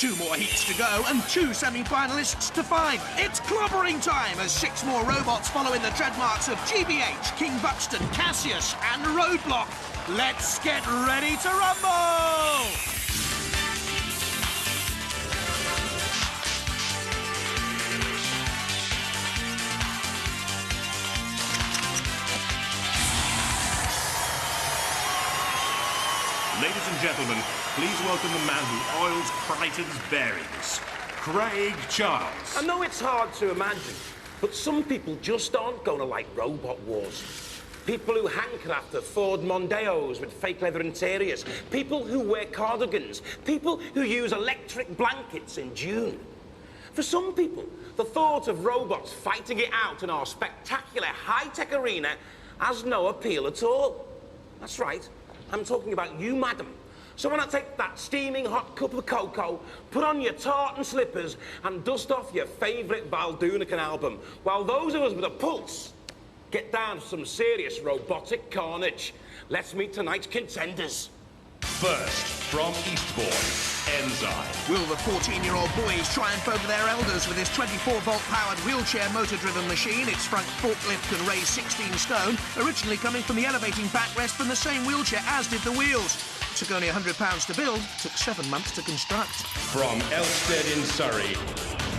2 more heats to go and 2 semi-finalists to find. It's clobbering time as 6 more robots follow in the trademarks of GBH, King Buxton, Cassius and Roadblock. Let's get ready to rumble! Ladies and gentlemen, please welcome the man who oils Crichton's bearings, Craig Charles. I know it's hard to imagine, but some people just aren't going to like Robot Wars. People who hanker after Ford Mondeos with fake leather interiors. People who wear cardigans. People who use electric blankets in June. For some people, the thought of robots fighting it out in our spectacular high-tech arena has no appeal at all. That's right. I'm talking about you, madam. So why not take that steaming hot cup of cocoa, put on your tartan slippers, and dust off your favourite Baldunican album, while those of us with a pulse get down to some serious robotic carnage. Let's meet tonight's contenders. First, from Eastbourne, Enzyme. Will the 14-year-old boys triumph over their elders with this 24-volt powered wheelchair motor-driven machine? Its front forklift can raise 16 stone, originally coming from the elevating backrest from the same wheelchair as did the wheels. Took only £100 to build, took 7 months to construct. From Elstead in Surrey,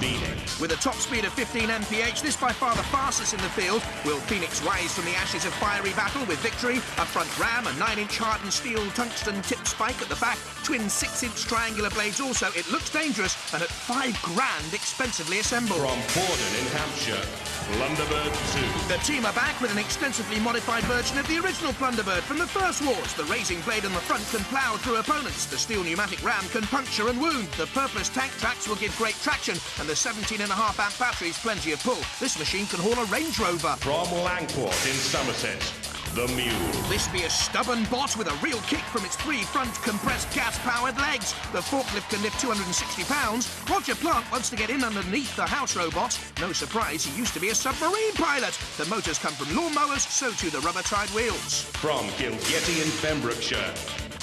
Phoenix. With a top speed of 15 mph, this by far the fastest in the field. Will Phoenix rise from the ashes of fiery battle with victory? A front ram, a 9-inch hardened steel tungsten tip spike at the back, twin 6-inch triangular blades also. It looks dangerous and at £5,000 expensively assembled. From Borden in Hampshire, Plunderbird 2. The team are back with an extensively modified version of the original Plunderbird from the first wars. The raising blade on the front can plough through opponents. The steel pneumatic ram can puncture and wound. The purplish tank tracks will give great traction, and the 17.5 amp battery's plenty of pull. This machine can haul a Range Rover. From Langport in Somerset, the Mule. This be a stubborn bot with a real kick from its 3 front compressed gas-powered legs. The forklift can lift 260 pounds. Roger Plant wants to get in underneath the house robot. No surprise, he used to be a submarine pilot. The motors come from lawnmowers, so too the rubber-tied wheels. From Kilgetty in Pembrokeshire,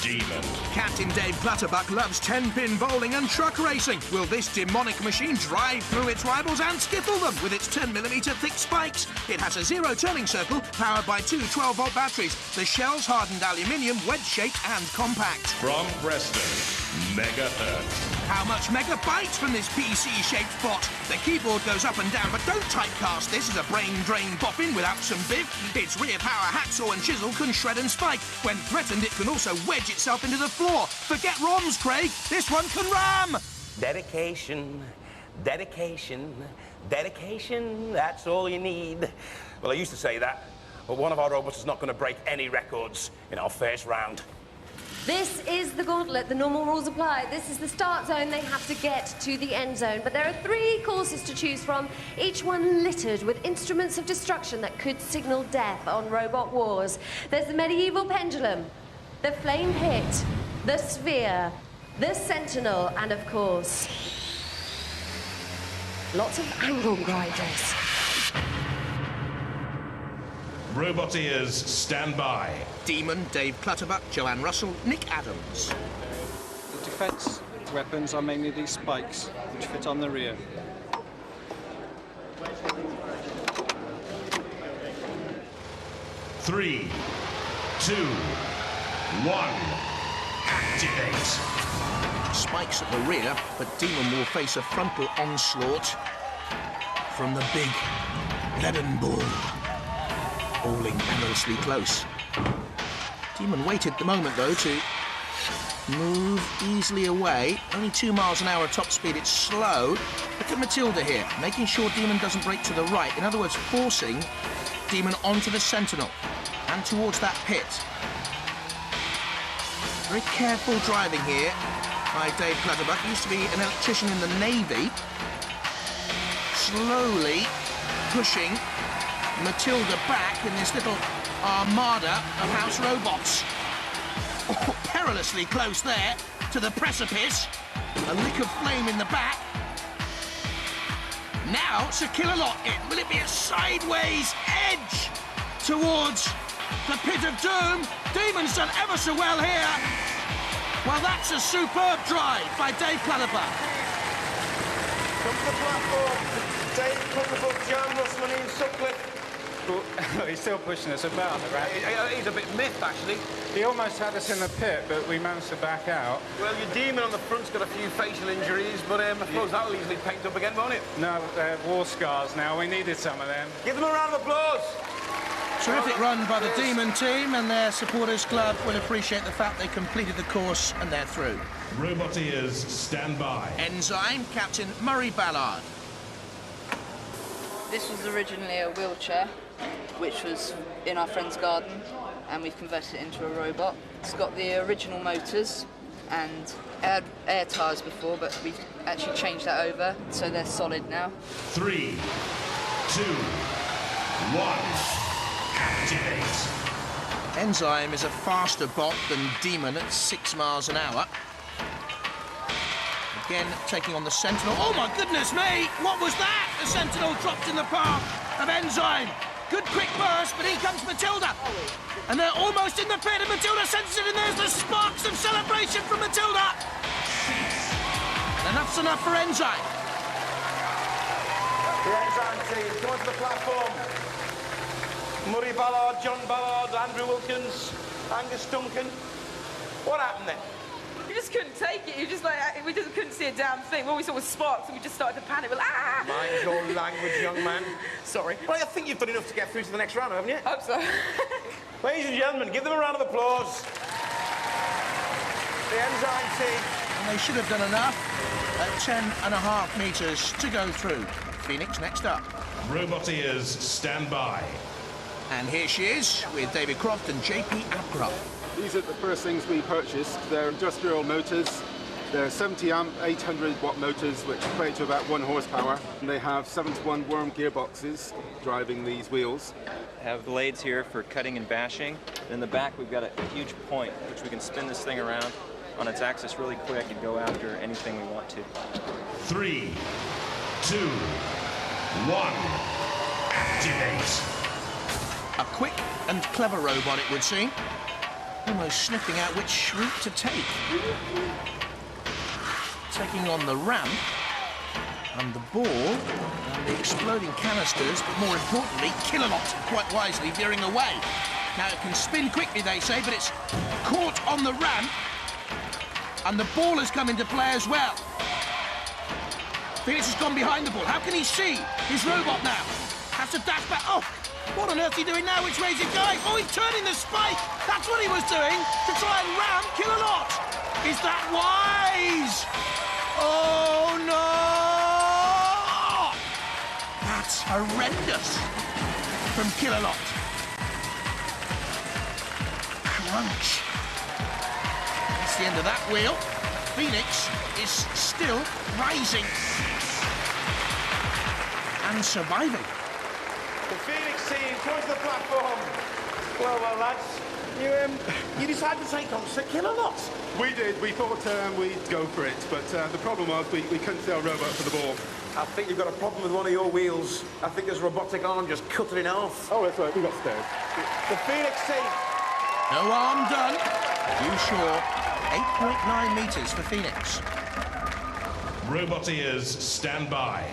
Demon. Captain Dave Clutterbuck loves 10-pin bowling and truck racing. Will this demonic machine drive through its rivals and skiffle them with its 10mm thick spikes? It has a 0 turning circle powered by 2 12-volt batteries. The shell's hardened aluminium, wedge-shaped and compact. From Preston, Megahertz. How much megabytes from this PC-shaped bot? The keyboard goes up and down, but don't typecast this as a brain-drain boffin without some biff. Its rear power hacksaw and chisel can shred and spike. When threatened, it can also wedge itself into the floor. Forget ROMs, Craig. This one can ram. Dedication, dedication, dedication, that's all you need. Well, I used to say that, but one of our robots is not going to break any records in our first round. This is the gauntlet. The normal rules apply. This is the start zone. They have to get to the end zone. But there are 3 courses to choose from, each one littered with instruments of destruction that could signal death on Robot Wars. There's the medieval pendulum, the flame pit, the sphere, the sentinel, and of course, lots of angle grinders. Roboteers, stand by. Demon, Dave Clutterbuck, Joanne Russell, Nick Adams. The defence weapons are mainly these spikes, which fit on the rear. Three, 2, 1, activate. Spikes at the rear, but Demon will face a frontal onslaught from the big leaden ball. Falling perilously close. Demon waited the moment, though, to move easily away. Only 2 miles an hour at top speed. It's slow. Look at Matilda here, making sure Demon doesn't break to the right. In other words, forcing Demon onto the Sentinel and towards that pit. Very careful driving here by Dave Clutterbuck. He used to be an electrician in the Navy. Slowly pushing Matilda back in this little armada of house robots. Oh, perilously close there to the precipice. A lick of flame in the back. Now Sir Killalot in. Will it be a sideways edge towards the pit of doom? Demon's done ever so well here. Well, that's a superb drive by Dave Clutterbuck. Come to the platform. Dave Plunderbird, John Russell and Ian Sutcliffe. Look, he's still pushing us about the ramp. He's a bit miffed, actually. He almost had us in the pit, but we managed to back out. Well, your demon on the front's got a few facial injuries, but I suppose that'll easily paint up again, won't it? No, they're war scars now. We needed some of them. Give them a round of applause. Terrific run by the Demon team, and their supporters club will appreciate the fact they completed the course and they're through. Roboteers, stand by. Enzyme, Captain Murray Ballard. This was originally a wheelchair, which was in our friend's garden, and we've converted it into a robot. It's got the original motors, and it had air tyres before, but we've actually changed that over, so they're solid now. 3, 2, 1. Activate. Enzyme is a faster bot than Demon at 6 miles an hour. Again, taking on the Sentinel. Oh, my goodness me! What was that? The Sentinel dropped in the path of Enzyme. Good quick burst, but here comes Matilda. And they're almost in the pit, and Matilda senses it, and there's the sparks of celebration from Matilda. And enough's enough for Enzyme. The Enzyme team, come onto the platform. Murray Ballard, John Ballard, Andrew Wilkins, Angus Duncan. What happened then? We just couldn't take it. You just like we just couldn't see a damn thing. All we saw was sparks, and we just started to panic. We're like, ah! Mind your language, young man. Sorry. Well, I think you've done enough to get through to the next round, haven't you? Hope so. Ladies and gentlemen, give them a round of applause. The Enzyme team. And they should have done enough at 10.5 metres to go through. Phoenix next up. Roboteers, stand by. And here she is with David Croft and JP Ackroft. These are the first things we purchased. They're industrial motors. They're 70 amp, 800 watt motors, which equate to about 1 horsepower. And they have 7-to-1 worm gearboxes driving these wheels. Have blades here for cutting and bashing. In the back, we've got a huge point, which we can spin this thing around on its axis really quick and go after anything we want to. 3, 2, 1. Activate. A quick and clever robot, it would seem. Almost sniffing out which route to take. Taking on the ramp, and the ball, and the exploding canisters, but more importantly, Killalot, quite wisely, veering away. Now it can spin quickly, they say, but it's caught on the ramp, and the ball has come into play as well. Phoenix has gone behind the ball. How can he see his robot now? Has to dash back. Oh! What on earth is he doing now? Which way is he going? Oh, he's turning the spike! That's what he was doing, to try and ram Killalot! Is that wise? Oh, no! That's horrendous from Killalot. Crunch. That's the end of that wheel. Phoenix is still rising and surviving. The Phoenix team, come to the platform. Well, lads, you decided to take on Sir Killalot. We did. We thought we'd go for it, but the problem was we couldn't see our robot for the ball. I think you've got a problem with one of your wheels. I think there's a robotic arm just cut it in half. Oh, that's right. We got stairs. The Phoenix team. No arm done. You sure? 8.9 metres for Phoenix. Roboteers, stand by.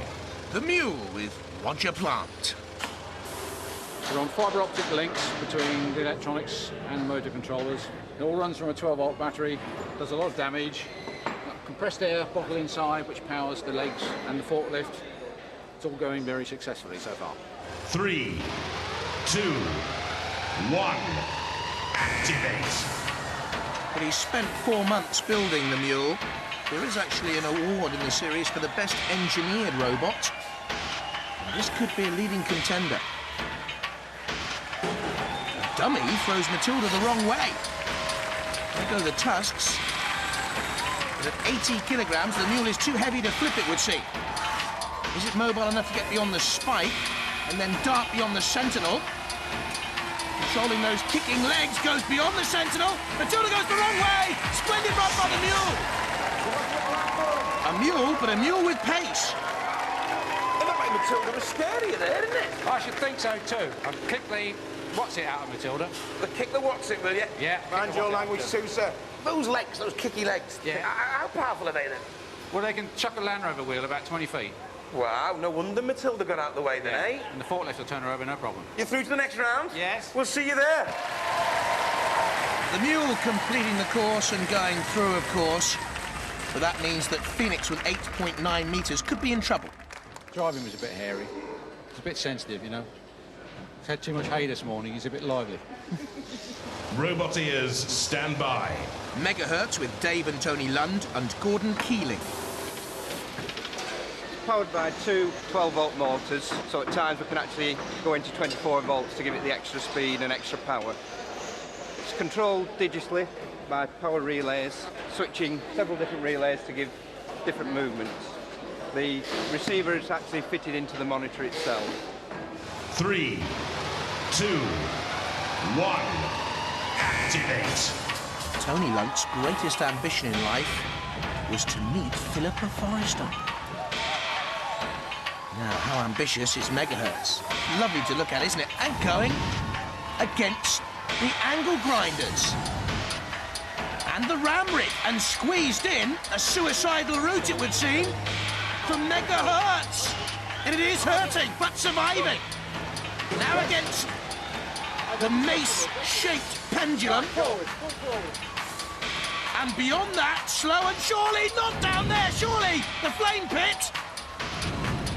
The Mule with Roger Plant. We're on fibre optic links between the electronics and motor controllers. It all runs from a 12-volt battery, does a lot of damage. Compressed air bottle inside, which powers the legs and the forklift. It's all going very successfully so far. 3, 2, 1. Activate. But he's spent 4 months building the Mule. There is actually an award in the series for the best engineered robot. And this could be a leading contender. Dummy throws Matilda the wrong way. There go the tusks. But at 80 kilograms, the Mule is too heavy to flip, it would seem. Is it mobile enough to get beyond the spike and then dart beyond the Sentinel? Controlling those kicking legs, goes beyond the Sentinel. Matilda goes the wrong way. Splendid run by the Mule. A mule, but a mule with pace. It looked like Matilda was scary there, didn't it? I should think so too. I've kicked the what's it out of Matilda. Kick the what's it, will you? Yeah. Mind your language too, sir. Those legs, those kicky legs. Yeah. How powerful are they then? Well, they can chuck a Land Rover wheel about 20 feet. Wow, no wonder Matilda got out of the way then, eh? And the forklift will turn her over, no problem. You're through to the next round? Yes. We'll see you there. The Mule completing the course and going through, of course. But that means that Phoenix with 8.9 metres could be in trouble. Driving was a bit hairy. It's a bit sensitive, you know. He's had too much hay this morning. He's a bit lively. Robot ears, stand by. Megahertz with Dave and Tony Lund and Gordon Keeling. Powered by two 12-volt motors, so at times we can actually go into 24 volts to give it the extra speed and extra power. It's controlled digitally by power relays, switching several different relays to give different movements. The receiver is actually fitted into the monitor itself. 3, 2, 1, activate. Tony Lunt's greatest ambition in life was to meet Philippa Forrester. Now, how ambitious is Megahertz? Lovely to look at, isn't it? And going against the angle grinders. And the ram rig, and squeezed in, a suicidal route it would seem, from Megahertz. And it is hurting, but surviving. Now against the mace-shaped pendulum. And beyond that, slow and surely, not down there, surely, the flame pit.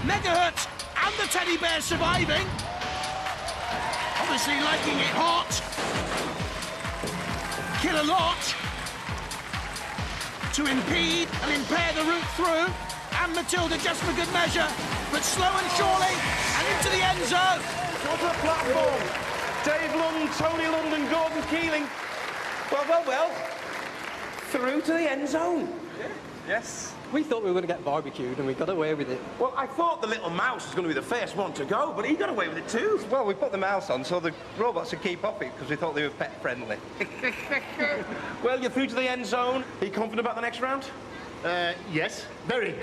Megahertz and the teddy bear surviving. Obviously liking it hot. Kill a lot. To impede and impair the route through. And Matilda just for good measure. But slow and surely, and into the end zone. Onto the platform. Dave Lund, Tony Lund and Gordon Keeling. Well. Through to the end zone. Yes. We thought we were going to get barbecued and we got away with it. Well, I thought the little mouse was going to be the first one to go, but he got away with it too. Well, we put the mouse on so the robots would keep off it because we thought they were pet friendly. Well, you're through to the end zone. Are you confident about the next round? Yes, very.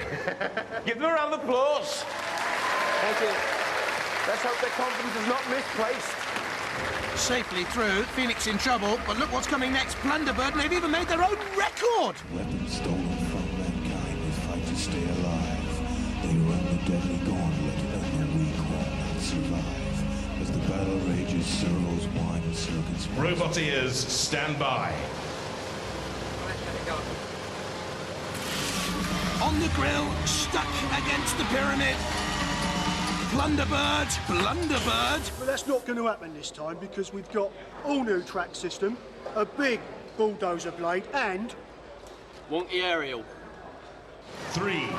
Give them a round of applause. Thank you. Let's hope their confidence is not misplaced. Safely through, Phoenix in trouble, but look what's coming next. Plunderbird, and they've even made their own record. Weapons stolen from mankind, they fight to stay alive. They run the deadly gauntlet, and the weak will not survive. As the battle rages, circles wind and circuits. Robot ears, stand by. On the grill, stuck against the pyramid. Plunderbird. But that's not going to happen this time because we've got all new track system, a big bulldozer blade, and Wonky aerial. 3, 2, 1,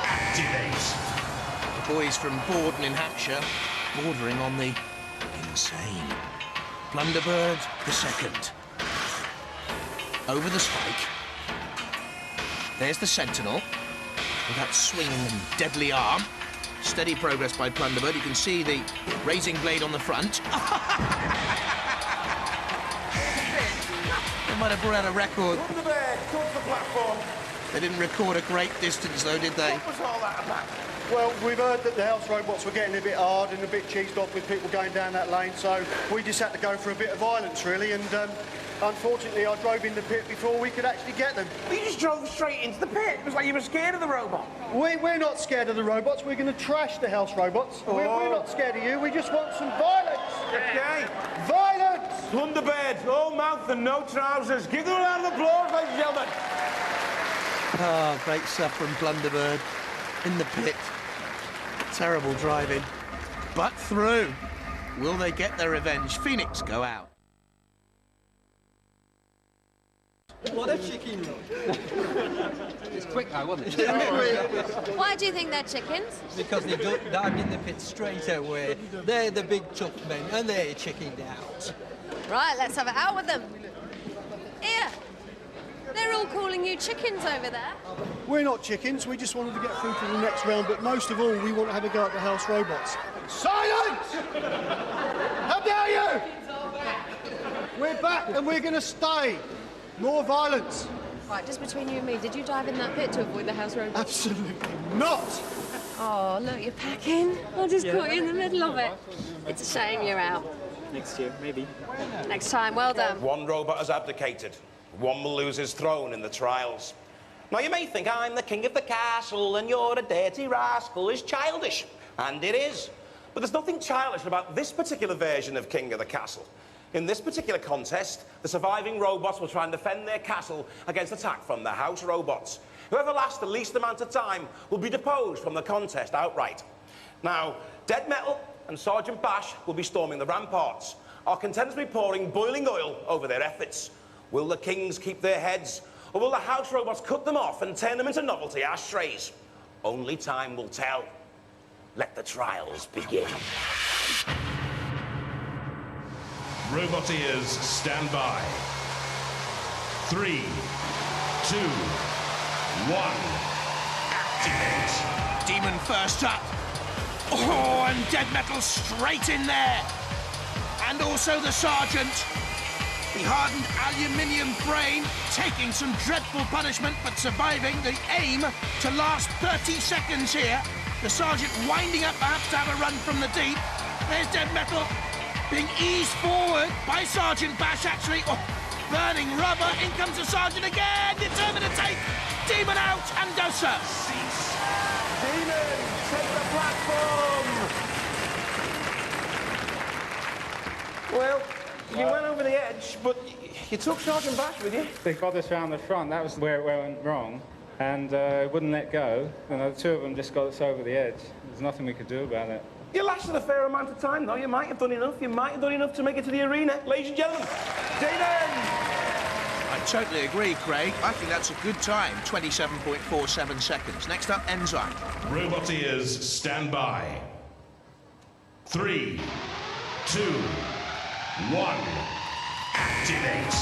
activate. The boys from Borden in Hampshire, bordering on the insane. Plunderbird, the second. Over the spike. There's the Sentinel, with that swinging and deadly arm. Steady progress by Plunderbird. You can see the raising blade on the front. They might have brought out a record. Plunderbird, come to the platform. They didn't record a great distance, though, did they? What was all that about? well, we've heard that the house robots were getting a bit hard and a bit cheesed off with people going down that lane, so we just had to go for a bit of violence, really, and unfortunately, I drove in the pit before we could actually get them. You just drove straight into the pit. It was like you were scared of the robot. We're not scared of the robots. We're going to trash the house robots. We're not scared of you. We just want some violence. Okay. Violence! Plunderbird, all mouth and no trousers. Give them a round of applause, ladies and gentlemen. Oh, great stuff from Plunderbird. In the pit. Terrible driving. But through. Will they get their revenge? Phoenix go out. What a chicken run. It's quick now, wasn't it? Why do you think they're chickens? Because they dived in the pit straight away. They're the big tough men and they're chickened out. Right, let's have it out with them. Here. They're all calling you chickens over there. We're not chickens. We just wanted to get through to the next round, but most of all, we want to have a go at the house robots. Silence! How dare you! We're back and we're going to stay. More violence. Right, just between you and me, did you dive in that pit to avoid the house robots? Absolutely not. Oh, look, you're packing. I just caught you in the middle of it. It's a shame you're out. Next year, maybe. Next time, well done. One robot has abdicated. One will lose his throne in the trials. Now, you may think I'm the king of the castle and you're a dirty rascal is childish, and it is. But there's nothing childish about this particular version of King of the Castle. In this particular contest, the surviving robots will try and defend their castle against attack from the house robots. Whoever lasts the least amount of time will be deposed from the contest outright. Now, Dead Metal and Sergeant Bash will be storming the ramparts. Our contenders will be pouring boiling oil over their efforts. Will the kings keep their heads, or will the house robots cut them off and turn them into novelty ashtrays? Only time will tell. Let the trials begin. Roboteers, stand by. 3, 2, 1, activate. Demon first up. Oh, and Dead Metal straight in there. And also the Sergeant. The hardened aluminium frame taking some dreadful punishment but surviving. The aim to last 30 seconds here. The Sergeant winding up perhaps to have a run from the deep. There's Dead Metal being eased forward by Sergeant Bash actually. Oh, burning rubber. In comes the Sergeant again. Determined to take Demon out and does so. Demon, take the platform. Well, you went over the edge, but you took Sergeant Bash with you. They got us round the front. That was where it went wrong. And wouldn't let go. And the two of them just got us over the edge. There's nothing we could do about it. You lasted a fair amount of time, though. You might have done enough. You might have done enough to make it to the arena. Ladies and gentlemen, Demon! I totally agree, Craig. I think that's a good time, 27.47 seconds. Next up, Enzyme. Roboteers, stand by. 3, 2, 1, activate.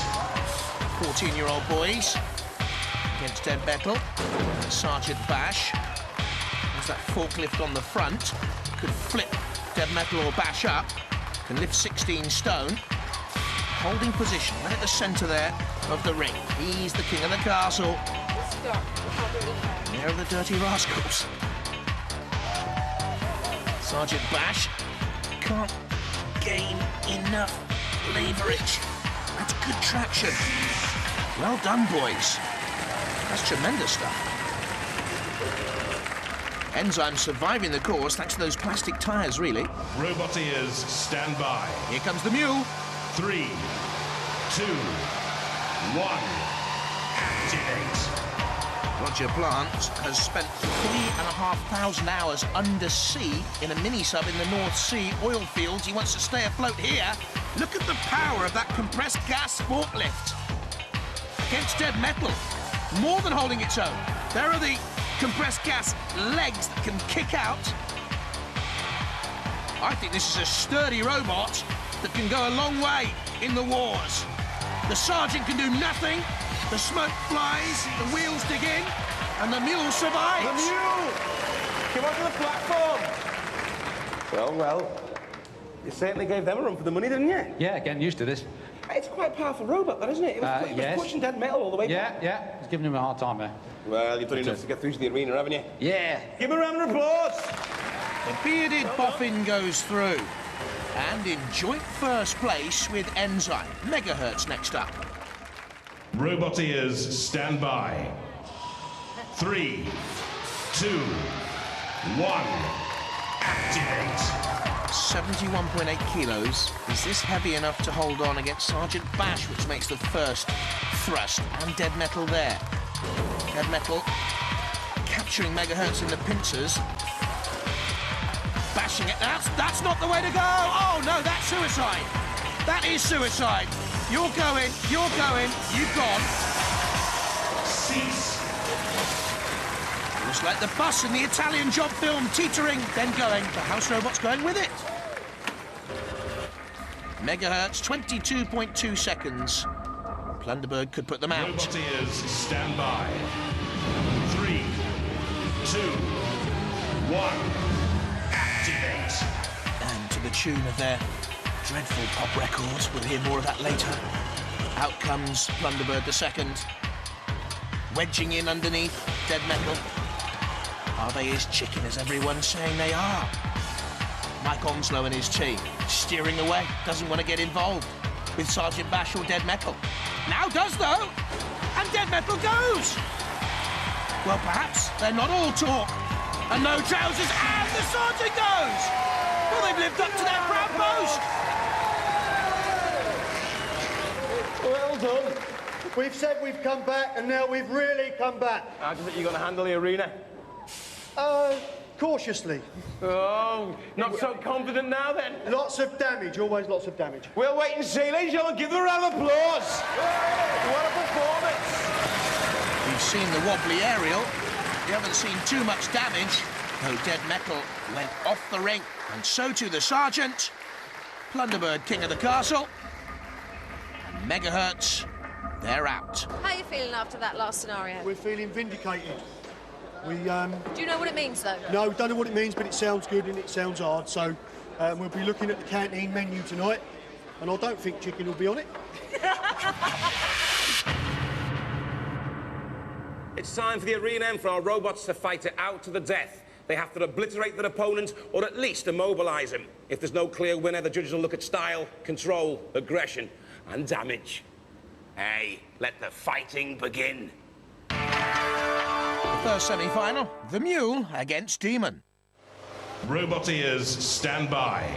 14-year-old boys against Dead Metal. Sergeant Bash. There's that forklift on the front. Could flip Dead Metal or Bash up. Can lift 16 stone. Holding position right at the centre there of the ring. He's the king of the castle. There are the dirty rascals. Sergeant Bash can't gain enough leverage. That's good traction. Well done, boys. That's tremendous stuff. Enzyme surviving the course thanks to those plastic tyres, really. Roboteers, stand by. Here comes the Mule. 3, 2, 1, activate. Roger Plant has spent 3,500 hours undersea in a mini-sub in the North Sea oil fields. He wants to stay afloat here. Look at the power of that compressed gas forklift. Against Dead Metal, more than holding its own. There are the compressed gas legs that can kick out. I think this is a sturdy robot that can go a long way in the wars. The Sergeant can do nothing. The smoke flies, the wheels dig in, and the Mule survives. The Mule! Come onto the platform. Well, you certainly gave them a run for the money, didn't you? Yeah, getting used to this. It's quite a powerful robot, that, isn't it? It was Yes. pushing Dead Metal all the way back. Yeah, it's giving him a hard time there. Well, you've done enough to get through to the arena, haven't you? Yeah. Give him a round of applause. The bearded boffin goes through. And in joint first place with Enzyme. Megahertz next up. Roboteers, stand by. 3, 2, 1, activate. 71.8 kilos. Is this heavy enough to hold on against Sergeant Bash, which makes the first thrust, and Dead Metal there? Dead Metal capturing Megahertz in the pincers. Bashing it. That's not the way to go. Oh, no, that's suicide. That is suicide. You're going, you've gone. Cease. Looks like the bus in the Italian job film, teetering, then going. The house robot's going with it. Megahertz, 22.2 seconds. Plunderbird could put them out. Roboteers, stand by. 3, 2, 1, activate. And to the tune of their dreadful pop records, we'll hear more of that later. Out comes Plunderbird the second. Wedging in underneath Dead Metal. Are they as chicken as everyone's saying they are? Mike Onslow and his team steering away, doesn't want to get involved with Sergeant Bash or Dead Metal. Now does, though. And Dead Metal goes! Well, perhaps they're not all talk. And no trousers, and the sergeant goes! Well, they've lived up to their proud boast! Well done. We've said we've come back, and now we've really come back. How do you think you're going to handle the arena? Cautiously. Oh, not so confident now, then? Lots of damage, always lots of damage. We'll wait and see, ladies and gentlemen. Give them a round of applause. What a performance. We've seen the wobbly aerial. We haven't seen too much damage, though Dead Metal went off the ring, and so too the sergeant. Plunderbird, king of the castle. And Megahertz, they're out. How are you feeling after that last scenario? We're feeling vindicated. Do you know what it means, though? No, don't know what it means, but it sounds good and it sounds hard. So we'll be looking at the canteen menu tonight, and I don't think chicken will be on it. It's time for the arena and for our robots to fight it out to the death. They have to obliterate their opponent, or at least immobilise him. If there's no clear winner, the judges will look at style, control, aggression, and damage. Hey, let the fighting begin. The first semi-final, the Mule against Demon. Roboteers, stand by.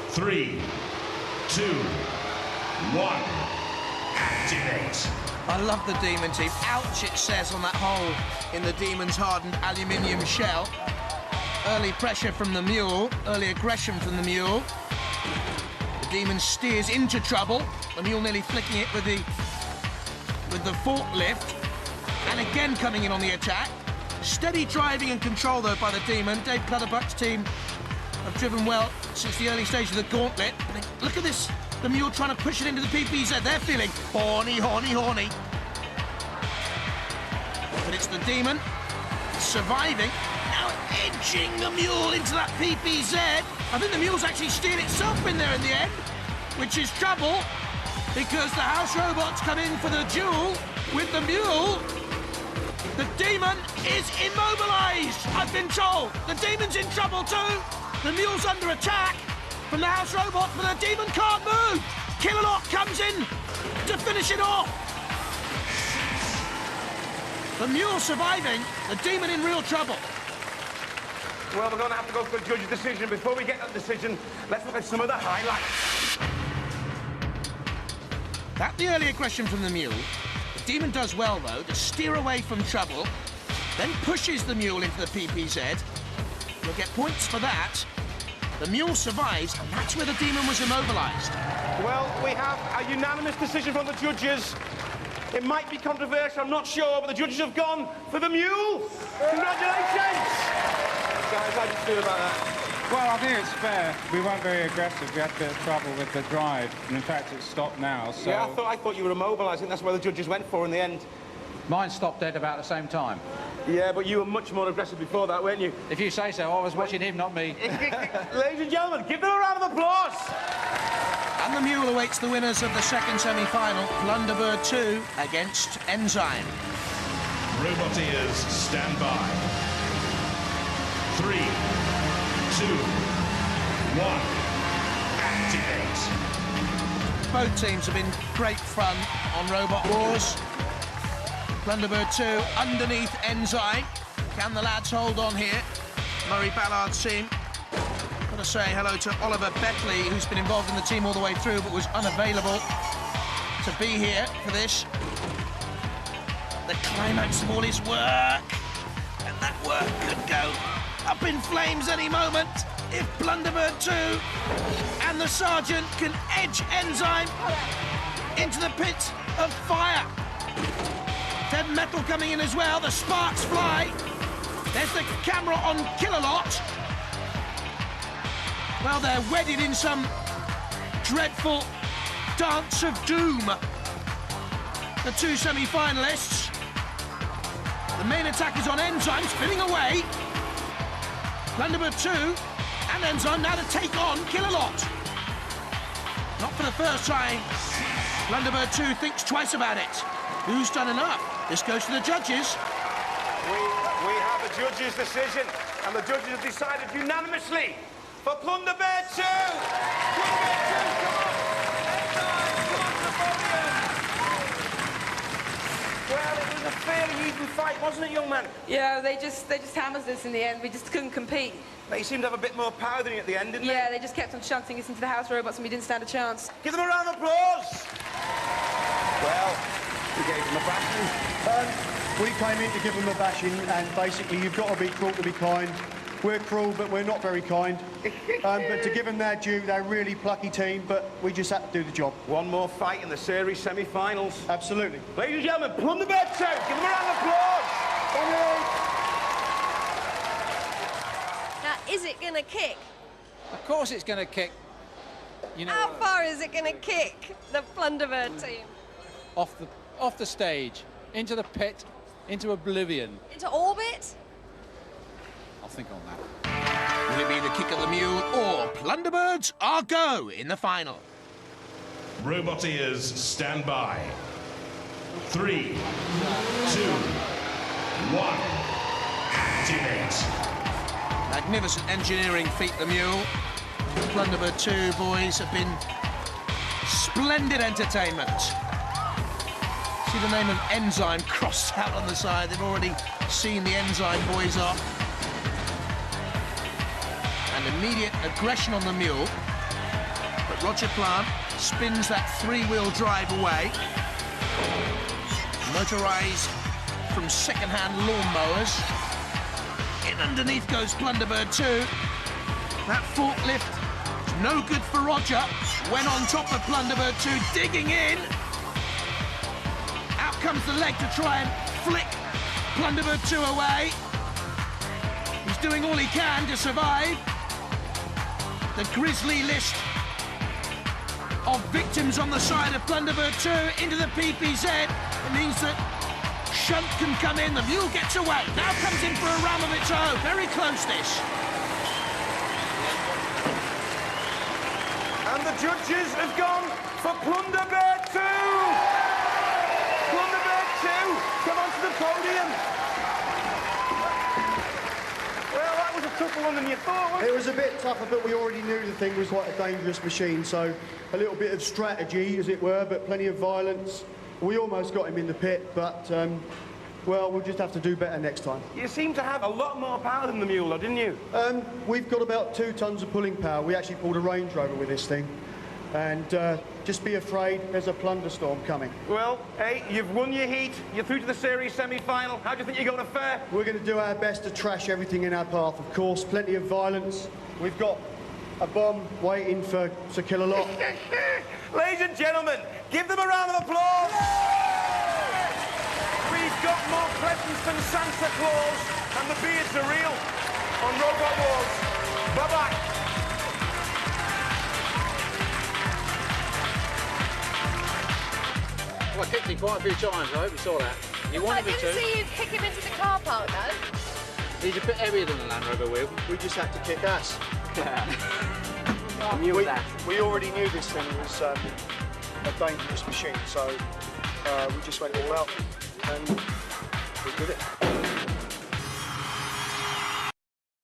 3, 2, 1, activate. I love the Demon team. Ouch, it says on that hole in the Demon's hardened aluminium shell. Early pressure from the Mule, early aggression from the Mule. The Demon steers into trouble. The Mule nearly flicking it with the forklift. And again coming in on the attack. Steady driving and control, though, by the Demon. Dave Clutterbuck's team have driven well since the early stage of the gauntlet. Look at this. The Mule trying to push it into the PPZ. They're feeling horny, horny, horny. But it's the Demon surviving. Now edging the Mule into that PPZ. I think the Mule's actually steered itself in there in the end, which is trouble, because the house robots come in for the duel with the Mule. The Demon is immobilised, I've been told. The Demon's in trouble too. The Mule's under attack from the house robots, but the Demon can't move. Killalot comes in to finish it off. The Mule surviving, the Demon in real trouble. Well, we're going to have to go for a judge's decision. Before we get that decision, let's look at some of the highlights. That the early aggression from the Mule. The Demon does well, though, to steer away from trouble, then pushes the Mule into the PPZ. You'll get points for that. The Mule survives, and that's where the Demon was immobilised. Well, we have a unanimous decision from the judges. It might be controversial, I'm not sure, but the judges have gone for the Mule. Congratulations! Guys, how do you feel about that? Well, I think it's fair. We weren't very aggressive. We had a bit of trouble with the drive, and in fact, it's stopped now. So yeah, I thought you were immobilised. I think that's where the judges went for in the end. Mine stopped dead about the same time. Yeah, but you were much more aggressive before that, weren't you? If you say so, I was watching him, not me. Ladies and gentlemen, give them a round of applause. And the Mule awaits the winners of the second semi-final, Plunderbird 2 against Enzyme. Roboteers, stand by. 3, 2, 1, activate. Both teams have been great fun on Robot Wars. Plunderbird 2 underneath Enzyme. Can the lads hold on here? Murray Ballard's team. Got to say hello to Oliver Beckley, who's been involved in the team all the way through but was unavailable to be here for this. The climax of all his work. And that work could go up in flames any moment if Plunderbird 2 and the Sergeant can edge Enzyme into the pit of fire. Dead Metal coming in as well, the sparks fly. There's the camera on Killalot. Well, they're wedded in some dreadful dance of doom. The two semi-finalists. The main attack is on Enzyme, spinning away. Plunderbird 2 and Enzyme now to take on Killalot. Not for the first time. Plunderbird 2 thinks twice about it. Who's done enough? This goes to the judges. We have a judge's decision, and the judges have decided unanimously for Plunderbird 2. Plunderbird 2, come on. Enzyme, come on to the podium. was a fairly even fight, wasn't it, young man? Yeah, they just hammered us in the end. We just couldn't compete. They seemed to have a bit more power than you at the end, didn't they? Yeah, they just kept on shunting us into the house robots and we didn't stand a chance. Give them a round of applause! Well, we gave them a bashing. We came in to give them a bashing, and basically you've got to be cruel to be kind. We're cruel, but we're not very kind. But to give them their due, they're a really plucky team, but we just had to do the job. One more fight in the series semi-finals. Absolutely. Ladies and gentlemen, Plunderbird 2. Give them a round of applause. Now, is it going to kick? Of course it's going to kick. You know, How far is it going to kick, the Plunderbird team? off the stage, into the pit, into oblivion. Into orbit? I'll think on that. Will it be the kick of the mule or Plunderbirds are go in the final? Roboteers, stand by. 3, 2, 1, activate. Magnificent engineering feat, the mule. Plunderbird 2 boys have been splendid entertainment. See the name of Enzyme crossed out on the side. They've already seen the Enzyme boys off. And immediate aggression on the mule. But Roger Plant spins that three-wheel drive away. Motorised from second-hand lawnmowers. In underneath goes Plunderbird 2. That forklift, no good for Roger. Went on top of Plunderbird 2, digging in. Out comes the leg to try and flick Plunderbird 2 away. He's doing all he can to survive. The grisly list of victims on the side of Plunderbird 2 into the PPZ. It means that Shunt can come in, the mule gets away. Now comes in for a ram of its own. Very close this. And the judges have gone for Plunderbird 2! Plunderbird 2, come onto the podium. Well, that was a tougher one than you thought, wasn't it? It was a bit tougher, but we already knew the thing was quite a dangerous machine, so a little bit of strategy, as it were, but plenty of violence. We almost got him in the pit, but, well, we'll just have to do better next time. You seem to have a lot more power than the mule, though, didn't you? We've got about 2 tons of pulling power. We actually pulled a Range Rover with this thing. And just be afraid, there's a plunderstorm coming. Well, hey, you've won your heat. You're through to the series semi-final. How do you think you're going to fare? We're going to do our best to trash everything in our path, of course. Plenty of violence. We've got a bomb waiting to kill a lot. Ladies and gentlemen, give them a round of applause. We've got more presents than Santa Claus, and the beards are real on Robot Wars. Bye-bye. Well, I kicked him quite a few times, I hope you saw that. You wanted me to. I didn't see you kick him into the car park, though. He's a bit heavier than the Land Rover wheel. We just had to kick ass. We already knew this thing was a dangerous machine, so we just went all out and we did it.